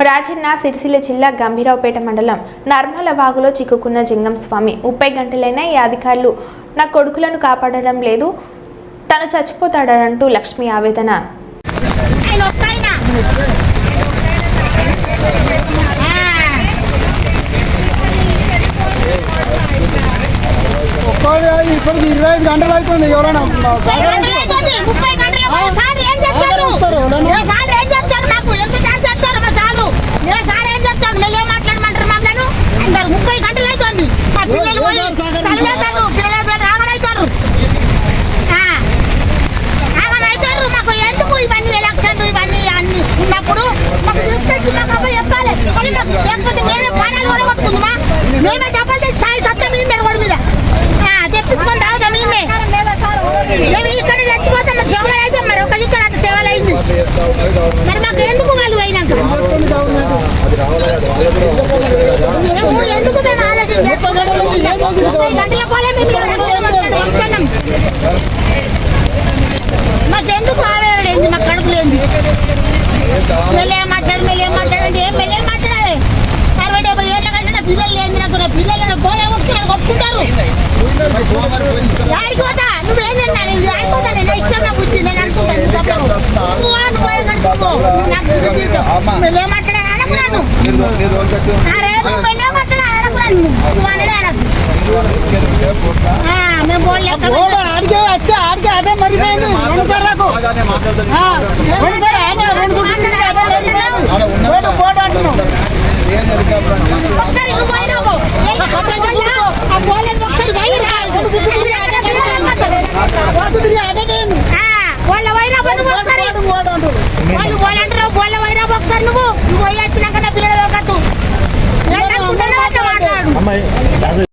రాజన్న సిరిసిల్ల జిల్లా గంభీరావుపేట మండలం నర్మల వాగులో చిక్కుకున్న జింగం స్వామి 30 గంటలైనా ఈ అధికారులు నా కొడుకులను కాపాడడం లేదు, తను చచ్చిపోతాడంటూ లక్ష్మి ఆవేదన. ఇప్పుడు 25 గంటలు అవుతుంది. ఎవరైనా మేమే డబ్బులు తెచ్చి స్థాయి సత్యం మీద తెప్పించుకొని తాగుతాం. మేము ఇక్కడ చచ్చిపోతాం. మరి సేవలు అయితే మరి ఒక ఇక్కడ అట్లా సేవలు అయింది. మరి మాకు ఎందుకు వాళ్ళు అయినాక ఎందుకు మేము ఆలోచన చేసుకోవాలి? గంటల కోలే మేము మాకెందుకు ఆవేదన ఏంది? మాకు కడుపు లేంది. మెల్లేం మాట్లాడండి. ఏం మెల్లేం మాట్లాడాలి? 60-70 ఏళ్ళ కలిసిన పిల్లలు లేని నాకు పిల్లలను పోయే కొట్టుకుంటారు. ఆడిపోతా నువ్వేంటన్నా ఆడిపోతా నేను ఇష్టం నా బుద్ధి నేను అనుకుంటాను. మెల్లే మాట్లాడాలి అనుకున్నాను. మెల్లే మాట్లాడాలి అనుకున్నాను. నువ్వు అనడే అనకు. మేము పోలే ఆడికే వచ్చా ఆడికే అదే మరిపోయింది. ఒకసారి నువ్వు పోయినావు వాళ్ళ వైరా ఒకసారి నువ్వు పోయి వచ్చినాక నా పిల్లలు మాట్లాడు.